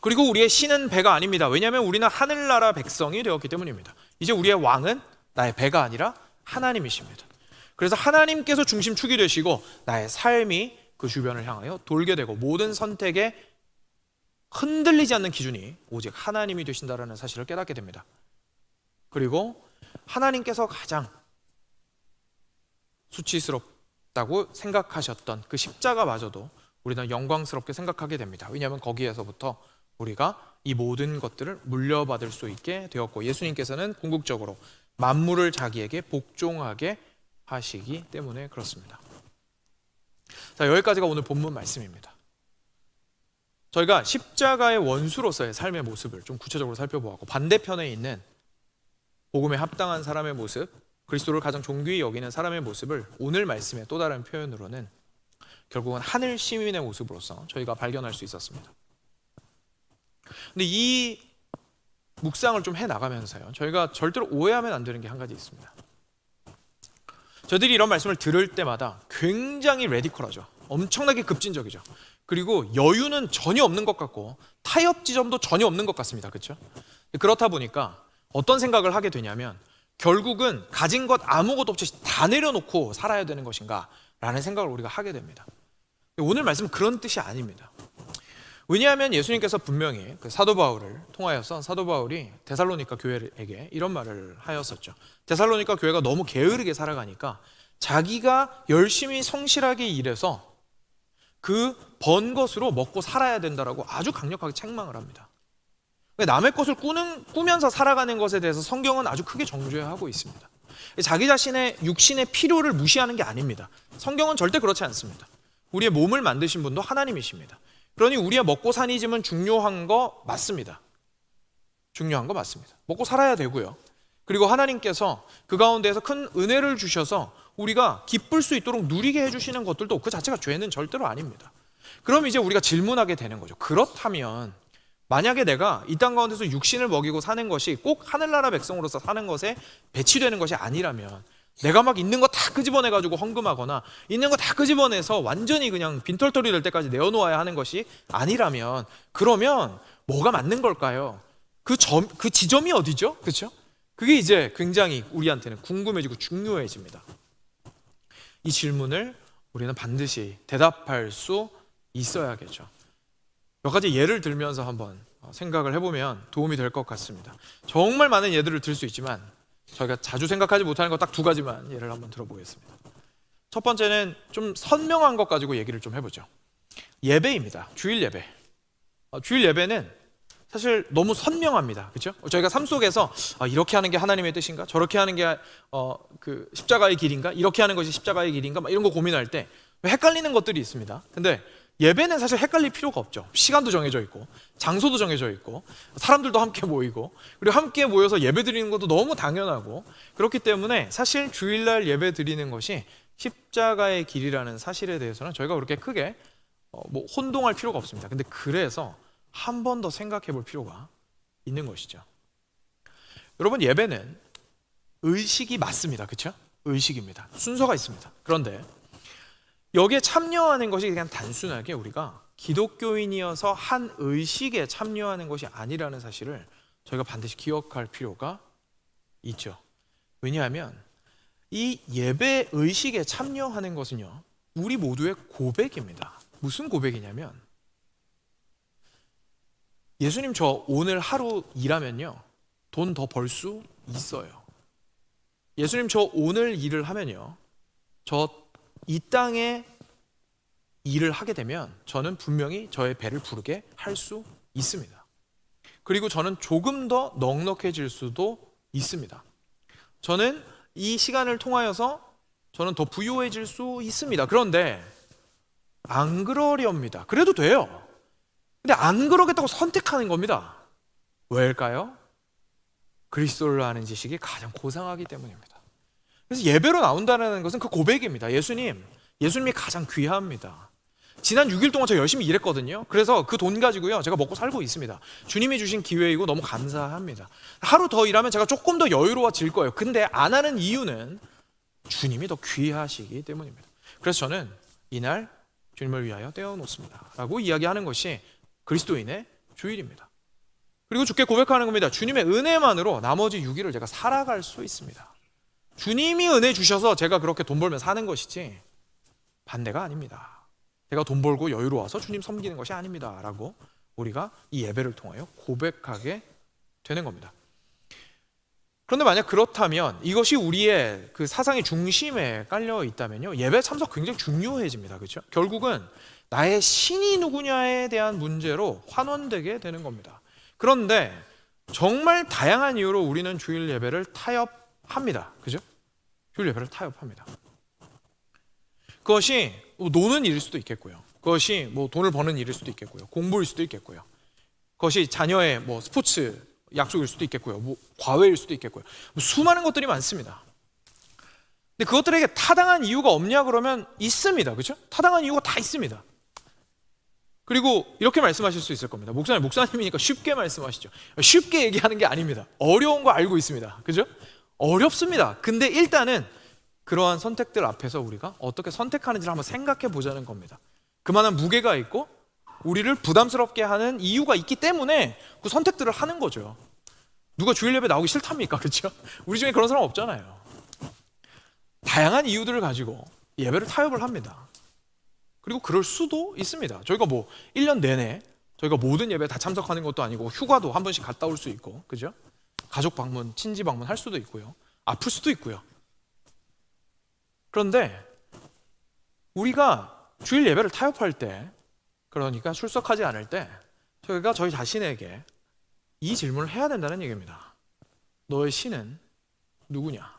그리고 우리의 신은 배가 아닙니다. 왜냐하면 우리는 하늘나라 백성이 되었기 때문입니다. 이제 우리의 왕은 나의 배가 아니라 하나님이십니다. 그래서 하나님께서 중심축이 되시고 나의 삶이 그 주변을 향하여 돌게 되고 모든 선택에 흔들리지 않는 기준이 오직 하나님이 되신다는 사실을 깨닫게 됩니다. 그리고 하나님께서 가장 수치스럽다고 생각하셨던 그 십자가마저도 우리는 영광스럽게 생각하게 됩니다. 왜냐하면 거기에서부터 우리가 이 모든 것들을 물려받을 수 있게 되었고 예수님께서는 궁극적으로 만물을 자기에게 복종하게 하시기 때문에 그렇습니다. 자, 여기까지가 오늘 본문 말씀입니다. 저희가 십자가의 원수로서의 삶의 모습을 좀 구체적으로 살펴보았고, 반대편에 있는 복음에 합당한 사람의 모습, 그리스도를 가장 존귀히 여기는 사람의 모습을 오늘 말씀의 또 다른 표현으로는 결국은 하늘 시민의 모습으로서 저희가 발견할 수 있었습니다. 근데 이 묵상을 좀 해나가면서요, 저희가 절대로 오해하면 안 되는 게 한 가지 있습니다. 저희들이 이런 말씀을 들을 때마다 굉장히 레디컬하죠. 엄청나게 급진적이죠. 그리고 여유는 전혀 없는 것 같고 타협 지점도 전혀 없는 것 같습니다. 그렇죠? 그렇다 보니까 어떤 생각을 하게 되냐면, 결국은 가진 것 아무것도 없이 다 내려놓고 살아야 되는 것인가 라는 생각을 우리가 하게 됩니다. 오늘 말씀은 그런 뜻이 아닙니다. 왜냐하면 예수님께서 분명히 그 사도 바울을 통하여서 사도 바울이 데살로니가 교회에게 이런 말을 하였었죠. 데살로니가 교회가 너무 게으르게 살아가니까 자기가 열심히 성실하게 일해서 그 번 것으로 먹고 살아야 된다라고 아주 강력하게 책망을 합니다. 남의 것을 꾸면서 살아가는 것에 대해서 성경은 아주 크게 정죄하고 있습니다. 자기 자신의 육신의 필요를 무시하는 게 아닙니다. 성경은 절대 그렇지 않습니다. 우리의 몸을 만드신 분도 하나님이십니다. 그러니 우리의 먹고 사는 짐은 중요한 거 맞습니다. 중요한 거 맞습니다. 먹고 살아야 되고요. 그리고 하나님께서 그 가운데에서 큰 은혜를 주셔서 우리가 기쁠 수 있도록 누리게 해주시는 것들도 그 자체가 죄는 절대로 아닙니다. 그럼 이제 우리가 질문하게 되는 거죠. 그렇다면 만약에 내가 이 땅 가운데서 육신을 먹이고 사는 것이 꼭 하늘나라 백성으로서 사는 것에 배치되는 것이 아니라면, 내가 막 있는 거 다 끄집어내가지고 헌금하거나 있는 거 다 끄집어내서 완전히 그냥 빈털터리 될 때까지 내어놓아야 하는 것이 아니라면, 그러면 뭐가 맞는 걸까요? 그 지점이 어디죠? 그렇죠? 그게 이제 굉장히 우리한테는 궁금해지고 중요해집니다. 이 질문을 우리는 반드시 대답할 수 있어야겠죠. 몇 가지 예를 들면서 한번 생각을 해보면 도움이 될 것 같습니다. 정말 많은 예들을 들 수 있지만 저희가 자주 생각하지 못하는 것 딱 두 가지만 예를 한번 들어보겠습니다. 첫 번째는 좀 선명한 것 가지고 얘기를 좀 해보죠. 예배입니다. 주일 예배. 주일 예배는 사실 너무 선명합니다. 그렇죠? 저희가 삶 속에서 이렇게 하는 게 하나님의 뜻인가? 저렇게 하는 게 그 십자가의 길인가? 이렇게 하는 것이 십자가의 길인가? 막 이런 거 고민할 때 헷갈리는 것들이 있습니다. 근데 예배는 사실 헷갈릴 필요가 없죠. 시간도 정해져 있고 장소도 정해져 있고 사람들도 함께 모이고, 그리고 함께 모여서 예배 드리는 것도 너무 당연하고, 그렇기 때문에 사실 주일날 예배 드리는 것이 십자가의 길이라는 사실에 대해서는 저희가 그렇게 크게 혼동할 필요가 없습니다. 근데 그래서 한 번 더 생각해 볼 필요가 있는 것이죠. 여러분, 예배는 의식이 맞습니다. 그렇죠? 의식입니다. 순서가 있습니다. 그런데 여기에 참여하는 것이 그냥 단순하게 우리가 기독교인이어서 한 의식에 참여하는 것이 아니라는 사실을 저희가 반드시 기억할 필요가 있죠. 왜냐하면 이 예배 의식에 참여하는 것은요, 우리 모두의 고백입니다. 무슨 고백이냐면, 예수님 저 오늘 하루 일하면요 돈 더 벌 수 있어요. 예수님 저 오늘 일을 하면요 저 이 땅에 일을 하게 되면 저는 분명히 저의 배를 부르게 할 수 있습니다. 그리고 저는 조금 더 넉넉해질 수도 있습니다. 저는 이 시간을 통하여서 저는 더 부유해질 수 있습니다. 그런데 안 그러렵니다. 그래도 돼요. 근데 안 그러겠다고 선택하는 겁니다. 왜일까요? 그리스도를 아는 지식이 가장 고상하기 때문입니다. 그래서 예배로 나온다는 것은 그 고백입니다. 예수님이 가장 귀합니다. 지난 6일 동안 저 열심히 일했거든요. 그래서 그 돈 가지고요 제가 먹고 살고 있습니다. 주님이 주신 기회이고 너무 감사합니다. 하루 더 일하면 제가 조금 더 여유로워질 거예요. 근데 안 하는 이유는 주님이 더 귀하시기 때문입니다. 그래서 저는 이날 주님을 위하여 떼어놓습니다 라고 이야기하는 것이 그리스도인의 주일입니다. 그리고 주께 고백하는 겁니다. 주님의 은혜만으로 나머지 6일을 제가 살아갈 수 있습니다. 주님이 은혜 주셔서 제가 그렇게 돈 벌면 사는 것이지 반대가 아닙니다. 제가 돈 벌고 여유로워서 주님 섬기는 것이 아닙니다 라고 우리가 이 예배를 통하여 고백하게 되는 겁니다. 그런데 만약 그렇다면, 이것이 우리의 그 사상의 중심에 깔려 있다면요 예배 참석 굉장히 중요해집니다. 그렇죠? 결국은 나의 신이 누구냐에 대한 문제로 환원되게 되는 겁니다. 그런데 정말 다양한 이유로 우리는 주일 예배를 타협합니다. 그죠? 주일 예배를 타협합니다. 그것이 노는 일일 수도 있겠고요. 그것이 뭐 돈을 버는 일일 수도 있겠고요. 공부일 수도 있겠고요. 그것이 자녀의 뭐 스포츠 약속일 수도 있겠고요. 뭐 과외일 수도 있겠고요. 뭐 수많은 것들이 많습니다. 근데 그것들에게 타당한 이유가 없냐 그러면 있습니다. 그렇죠? 타당한 이유가 다 있습니다. 그리고 이렇게 말씀하실 수 있을 겁니다. 목사님이니까 쉽게 말씀하시죠. 쉽게 얘기하는 게 아닙니다. 어려운 거 알고 있습니다. 그죠? 어렵습니다. 근데 일단은 그러한 선택들 앞에서 우리가 어떻게 선택하는지를 한번 생각해 보자는 겁니다. 그만한 무게가 있고 우리를 부담스럽게 하는 이유가 있기 때문에 그 선택들을 하는 거죠. 누가 주일 예배 나오기 싫답니까? 그렇죠? 우리 중에 그런 사람 없잖아요. 다양한 이유들을 가지고 예배를 타협을 합니다. 그리고 그럴 수도 있습니다. 저희가 뭐 1년 내내 저희가 모든 예배에 다 참석하는 것도 아니고 휴가도 한 번씩 갔다 올 수 있고, 그죠? 가족 방문, 친지 방문 할 수도 있고요. 아플 수도 있고요. 그런데 우리가 주일 예배를 타협할 때, 그러니까 출석하지 않을 때 저희가 저희 자신에게 이 질문을 해야 된다는 얘기입니다. 너의 신은 누구냐?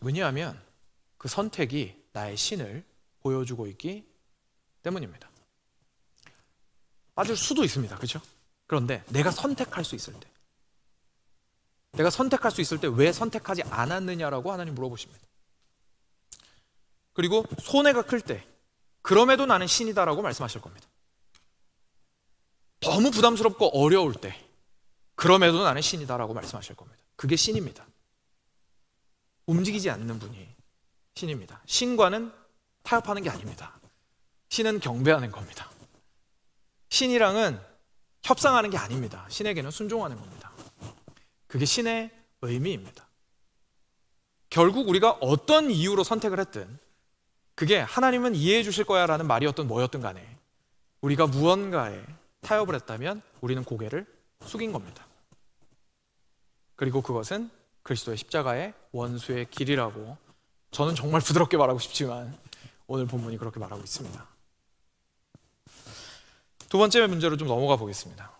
왜냐하면 그 선택이 나의 신을 보여주고 있기 때문입니다. 빠질 수도 있습니다. 그렇죠? 그런데 내가 선택할 수 있을 때, 내가 선택할 수 있을 때 왜 선택하지 않았느냐라고 하나님 물어보십니다. 그리고 손해가 클 때 그럼에도 나는 신이다라고 말씀하실 겁니다. 너무 부담스럽고 어려울 때 그럼에도 나는 신이다라고 말씀하실 겁니다. 그게 신입니다. 움직이지 않는 분이 신입니다. 신과는 타협하는 게 아닙니다. 신은 경배하는 겁니다. 신이랑은 협상하는 게 아닙니다. 신에게는 순종하는 겁니다. 그게 신의 의미입니다. 결국 우리가 어떤 이유로 선택을 했든 그게 하나님은 이해해 주실 거야 라는 말이었든 뭐였든 간에 우리가 무언가에 타협을 했다면 우리는 고개를 숙인 겁니다. 그리고 그것은 그리스도의 십자가의 원수의 길이라고 저는 정말 부드럽게 말하고 싶지만 오늘 본문이 그렇게 말하고 있습니다. 두 번째 문제로 좀 넘어가 보겠습니다.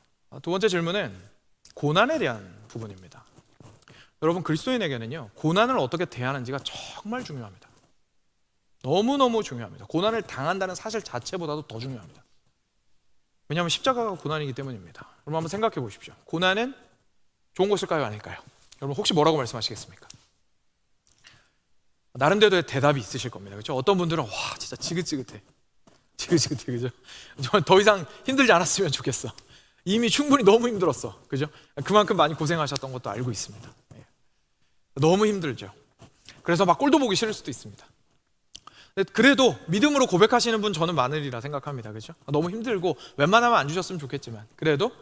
두 번째 질문은 고난에 대한 부분입니다. 여러분, 그리스도인에게는요, 고난을 어떻게 대하는지가 정말 중요합니다. 너무너무 중요합니다. 고난을 당한다는 사실 자체보다도 더 중요합니다. 왜냐하면 십자가가 고난이기 때문입니다. 여러분 한번 생각해 보십시오. 고난은 좋은 것일까요? 아닐까요? 여러분 혹시 뭐라고 말씀하시겠습니까? 나름대로의 대답이 있으실 겁니다. 그렇죠? 어떤 분들은 와 진짜 지긋지긋해. 그죠? 정말 더 이상 힘들지 않았으면 좋겠어. 이미 충분히 너무 힘들었어. 그죠? 그만큼 많이 고생하셨던 것도 알고 있습니다. 너무 힘들죠. 그래서 막 꼴도 보기 싫을 수도 있습니다. 그래도 믿음으로 고백하시는 분 저는 많으리라 생각합니다. 그죠? 너무 힘들고 웬만하면 안 주셨으면 좋겠지만 그래도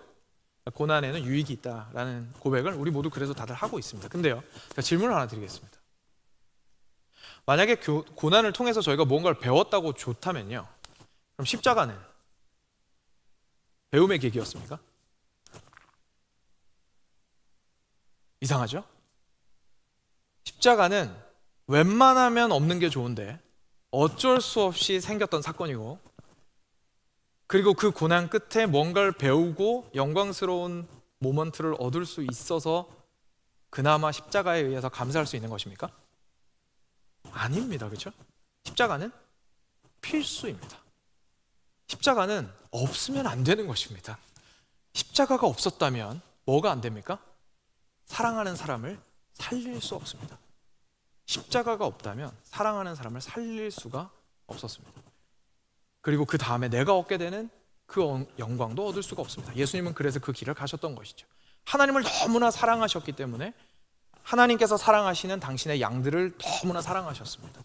고난에는 유익이 있다라는 고백을 우리 모두 그래서 다들 하고 있습니다. 근데요, 제가 질문을 하나 드리겠습니다. 만약에 고난을 통해서 저희가 뭔가를 배웠다고 좋다면요, 그럼 십자가는 배움의 계기였습니까? 이상하죠? 십자가는 웬만하면 없는 게 좋은데 어쩔 수 없이 생겼던 사건이고, 그리고 그 고난 끝에 뭔가를 배우고 영광스러운 모먼트를 얻을 수 있어서 그나마 십자가에 의해서 감사할 수 있는 것입니까? 아닙니다. 그렇죠? 십자가는 필수입니다. 십자가는 없으면 안 되는 것입니다. 십자가가 없었다면 뭐가 안 됩니까? 사랑하는 사람을 살릴 수 없습니다. 십자가가 없다면 사랑하는 사람을 살릴 수가 없었습니다. 그리고 그 다음에 내가 얻게 되는 그 영광도 얻을 수가 없습니다. 예수님은 그래서 그 길을 가셨던 것이죠. 하나님을 너무나 사랑하셨기 때문에 하나님께서 사랑하시는 당신의 양들을 너무나 사랑하셨습니다.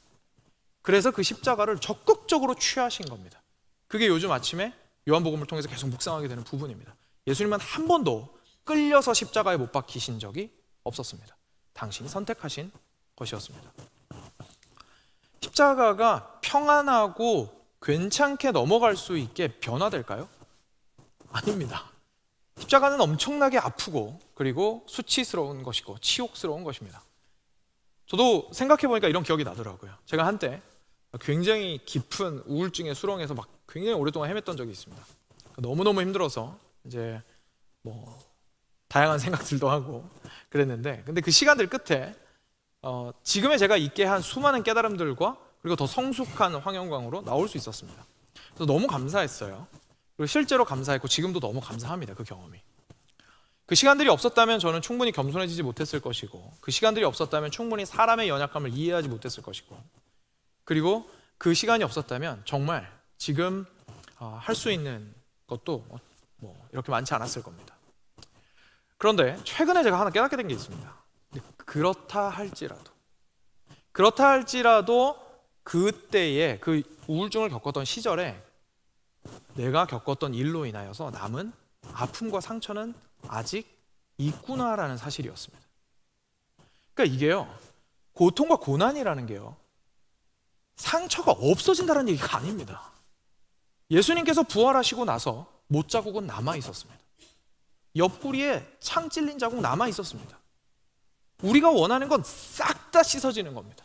그래서 그 십자가를 적극적으로 취하신 겁니다. 그게 요즘 아침에 요한복음을 통해서 계속 묵상하게 되는 부분입니다. 예수님은 한 번도 끌려서 십자가에 못 박히신 적이 없었습니다. 당신이 선택하신 것이었습니다. 십자가가 평안하고 괜찮게 넘어갈 수 있게 변화될까요? 아닙니다. 십자가는 엄청나게 아프고 그리고 수치스러운 것이고 치욕스러운 것입니다. 저도 생각해보니까 이런 기억이 나더라고요. 제가 한때 굉장히 깊은 우울증의 수렁에서 막 굉장히 오랫동안 헤맸던 적이 있습니다. 너무너무 힘들어서 이제 뭐 다양한 생각들도 하고 그랬는데, 근데 그 시간들 끝에 지금의 제가 있게 한 수많은 깨달음들과 그리고 더 성숙한 황영광으로 나올 수 있었습니다. 그래서 너무 감사했어요. 그리고 실제로 감사했고 지금도 너무 감사합니다. 그 경험이. 그 시간들이 없었다면 저는 충분히 겸손해지지 못했을 것이고, 그 시간들이 없었다면 충분히 사람의 연약함을 이해하지 못했을 것이고, 그리고 그 시간이 없었다면 정말 지금 할 수 있는 것도 뭐 이렇게 많지 않았을 겁니다. 그런데 최근에 제가 하나 깨닫게 된 게 있습니다. 그렇다 할지라도 그때의 그 우울증을 겪었던 시절에 내가 겪었던 일로 인하여서 남은 아픔과 상처는 아직 있구나라는 사실이었습니다. 그러니까 이게요, 고통과 고난이라는 게요, 상처가 없어진다는 얘기가 아닙니다. 예수님께서 부활하시고 나서 못 자국은 남아 있었습니다. 옆구리에 창 찔린 자국 남아 있었습니다. 우리가 원하는 건 싹 다 씻어지는 겁니다.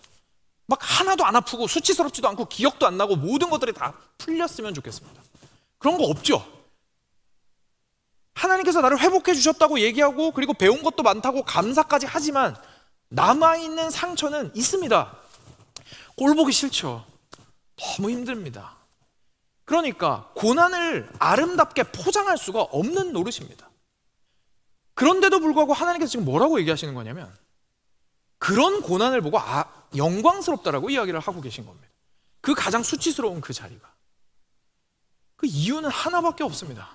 막 하나도 안 아프고 수치스럽지도 않고 기억도 안 나고 모든 것들이 다 풀렸으면 좋겠습니다. 그런 거 없죠. 하나님께서 나를 회복해 주셨다고 얘기하고, 그리고 배운 것도 많다고 감사까지 하지만 남아있는 상처는 있습니다. 꼴 보기 싫죠. 너무 힘듭니다. 그러니까 고난을 아름답게 포장할 수가 없는 노릇입니다. 그런데도 불구하고 하나님께서 지금 뭐라고 얘기하시는 거냐면, 그런 고난을 보고 영광스럽다라고 이야기를 하고 계신 겁니다. 그 가장 수치스러운 그 자리가. 그 이유는 하나밖에 없습니다.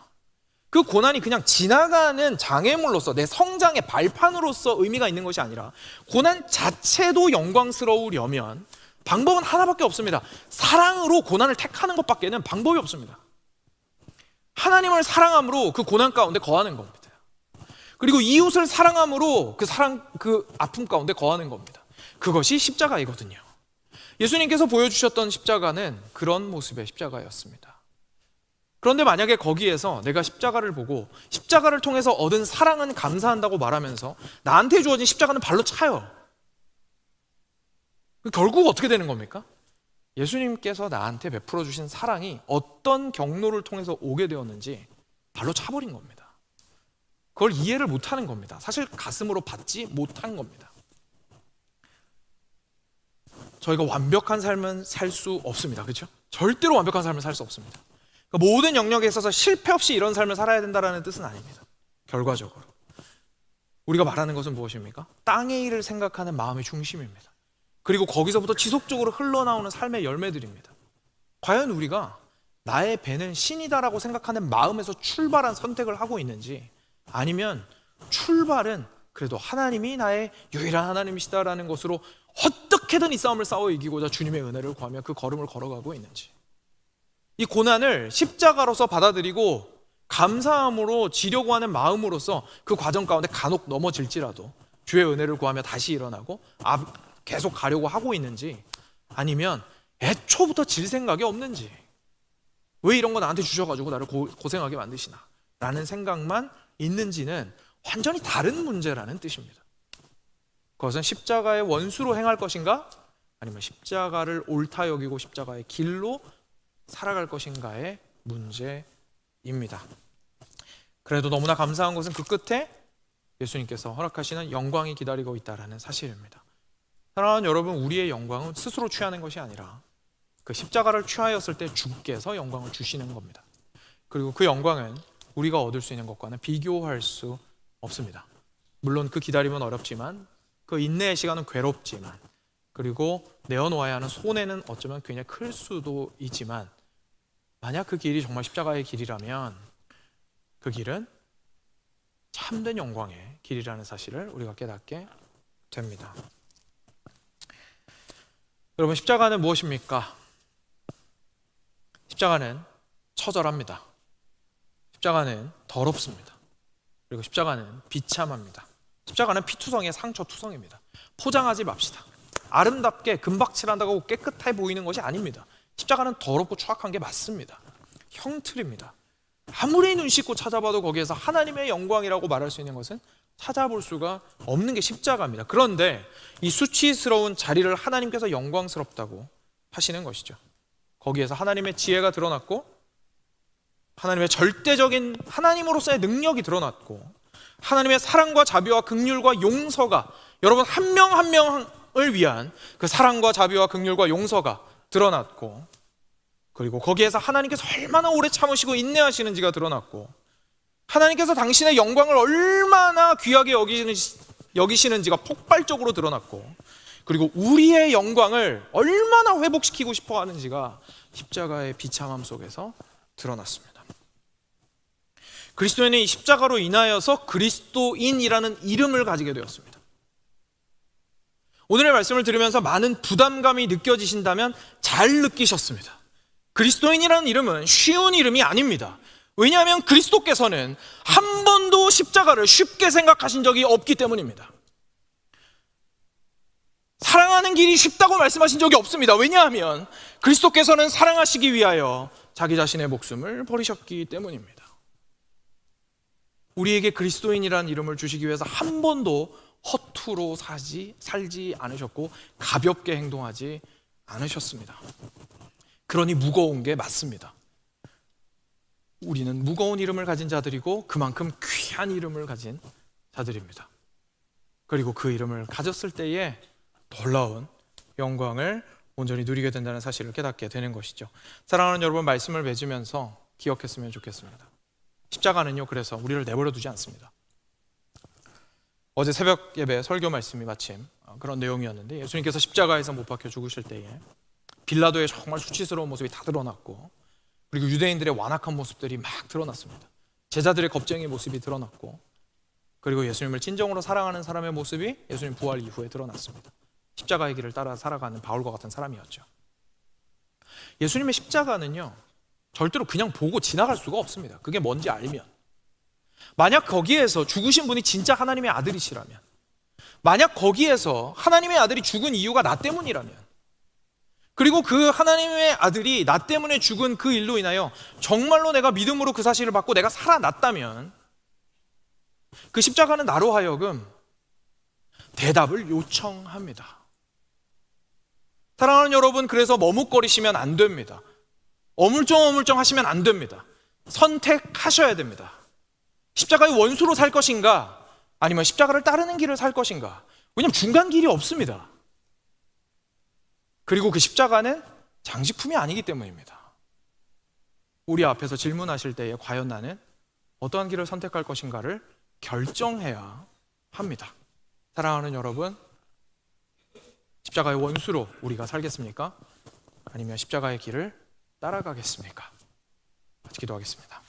그 고난이 그냥 지나가는 장애물로서, 내 성장의 발판으로서 의미가 있는 것이 아니라, 고난 자체도 영광스러우려면 방법은 하나밖에 없습니다. 사랑으로 고난을 택하는 것밖에는 방법이 없습니다. 하나님을 사랑함으로 그 고난 가운데 거하는 겁니다. 그리고 이웃을 사랑함으로 그 아픔 가운데 거하는 겁니다. 그것이 십자가이거든요. 예수님께서 보여주셨던 십자가는 그런 모습의 십자가였습니다. 그런데 만약에 거기에서 내가 십자가를 보고 십자가를 통해서 얻은 사랑은 감사한다고 말하면서 나한테 주어진 십자가는 발로 차요. 결국 어떻게 되는 겁니까? 예수님께서 나한테 베풀어 주신 사랑이 어떤 경로를 통해서 오게 되었는지 발로 차버린 겁니다. 그걸 이해를 못하는 겁니다. 사실 가슴으로 받지 못한 겁니다. 저희가 완벽한 삶은 살 수 없습니다. 그렇죠? 절대로 완벽한 삶을 살 수 없습니다. 그러니까 모든 영역에 있어서 실패 없이 이런 삶을 살아야 된다는 뜻은 아닙니다. 결과적으로 우리가 말하는 것은 무엇입니까? 땅의 일을 생각하는 마음의 중심입니다. 그리고 거기서부터 지속적으로 흘러나오는 삶의 열매들입니다. 과연 우리가 나의 배는 신이다라고 생각하는 마음에서 출발한 선택을 하고 있는지, 아니면 출발은 그래도 하나님이 나의 유일한 하나님이시다라는 것으로 어떻게든 이 싸움을 싸워 이기고자 주님의 은혜를 구하며 그 걸음을 걸어가고 있는지, 이 고난을 십자가로서 받아들이고 감사함으로 지려고 하는 마음으로서 그 과정 가운데 간혹 넘어질지라도 주의 은혜를 구하며 다시 일어나고 계속 가려고 하고 있는지, 아니면 애초부터 질 생각이 없는지, 왜 이런 거 나한테 주셔가지고 나를 고생하게 만드시나 라는 생각만 있는지는 완전히 다른 문제라는 뜻입니다. 그것은 십자가의 원수로 행할 것인가, 아니면 십자가를 옳다 여기고 십자가의 길로 살아갈 것인가의 문제입니다. 그래도 너무나 감사한 것은 그 끝에 예수님께서 허락하시는 영광이 기다리고 있다는 사실입니다. 사랑하는 여러분, 우리의 영광은 스스로 취하는 것이 아니라 그 십자가를 취하였을 때 주께서 영광을 주시는 겁니다. 그리고 그 영광은 우리가 얻을 수 있는 것과는 비교할 수 없습니다. 물론 그 기다림은 어렵지만, 그 인내의 시간은 괴롭지만, 그리고 내어놓아야 하는 손해는 어쩌면 굉장히 클 수도 있지만, 만약 그 길이 정말 십자가의 길이라면 그 길은 참된 영광의 길이라는 사실을 우리가 깨닫게 됩니다. 여러분, 십자가는 무엇입니까? 십자가는 처절합니다. 십자가는 더럽습니다. 그리고 십자가는 비참합니다. 십자가는 피투성의 상처투성입니다. 포장하지 맙시다. 아름답게 금박칠한다고 깨끗해 보이는 것이 아닙니다. 십자가는 더럽고 추악한 게 맞습니다. 형틀입니다. 아무리 눈 씻고 찾아봐도 거기에서 하나님의 영광이라고 말할 수 있는 것은 찾아볼 수가 없는 게 십자가입니다. 그런데 이 수치스러운 자리를 하나님께서 영광스럽다고 하시는 것이죠. 거기에서 하나님의 지혜가 드러났고, 하나님의 절대적인 하나님으로서의 능력이 드러났고, 하나님의 사랑과 자비와 긍휼과 용서가 여러분 한 명 한 명 위한 그 사랑과 자비와 긍휼과 용서가 드러났고, 그리고 거기에서 하나님께서 얼마나 오래 참으시고 인내하시는지가 드러났고, 하나님께서 당신의 영광을 얼마나 귀하게 여기시는지가 폭발적으로 드러났고, 그리고 우리의 영광을 얼마나 회복시키고 싶어 하는지가 십자가의 비참함 속에서 드러났습니다. 그리스도인은 이 십자가로 인하여서 그리스도인이라는 이름을 가지게 되었습니다. 오늘의 말씀을 들으면서 많은 부담감이 느껴지신다면 잘 느끼셨습니다. 그리스도인이라는 이름은 쉬운 이름이 아닙니다. 왜냐하면 그리스도께서는 한 번도 십자가를 쉽게 생각하신 적이 없기 때문입니다. 사랑하는 길이 쉽다고 말씀하신 적이 없습니다. 왜냐하면 그리스도께서는 사랑하시기 위하여 자기 자신의 목숨을 버리셨기 때문입니다. 우리에게 그리스도인이라는 이름을 주시기 위해서 한 번도 허투루 살지 않으셨고 가볍게 행동하지 않으셨습니다. 그러니 무거운 게 맞습니다. 우리는 무거운 이름을 가진 자들이고 그만큼 귀한 이름을 가진 자들입니다. 그리고 그 이름을 가졌을 때에 놀라운 영광을 온전히 누리게 된다는 사실을 깨닫게 되는 것이죠. 사랑하는 여러분, 말씀을 맺으면서 기억했으면 좋겠습니다. 십자가는요, 그래서 우리를 내버려 두지 않습니다. 어제 새벽 예배 설교 말씀이 마침 그런 내용이었는데, 예수님께서 십자가에서 못 박혀 죽으실 때에 빌라도의 정말 수치스러운 모습이 다 드러났고, 그리고 유대인들의 완악한 모습들이 막 드러났습니다. 제자들의 겁쟁이 모습이 드러났고, 그리고 예수님을 진정으로 사랑하는 사람의 모습이 예수님 부활 이후에 드러났습니다. 십자가의 길을 따라 살아가는 바울과 같은 사람이었죠. 예수님의 십자가는요, 절대로 그냥 보고 지나갈 수가 없습니다. 그게 뭔지 알면. 만약 거기에서 죽으신 분이 진짜 하나님의 아들이시라면, 만약 거기에서 하나님의 아들이 죽은 이유가 나 때문이라면, 그리고 그 하나님의 아들이 나 때문에 죽은 그 일로 인하여 정말로 내가 믿음으로 그 사실을 받고 내가 살아났다면, 그 십자가는 나로 하여금 대답을 요청합니다. 사랑하는 여러분, 그래서 머뭇거리시면 안 됩니다. 어물쩡 하시면 안 됩니다. 선택하셔야 됩니다. 십자가의 원수로 살 것인가, 아니면 십자가를 따르는 길을 살 것인가. 왜냐하면 중간 길이 없습니다. 그리고 그 십자가는 장식품이 아니기 때문입니다. 우리 앞에서 질문하실 때에 과연 나는 어떠한 길을 선택할 것인가를 결정해야 합니다. 사랑하는 여러분, 십자가의 원수로 우리가 살겠습니까? 아니면 십자가의 길을 따라가겠습니까? 같이 기도하겠습니다.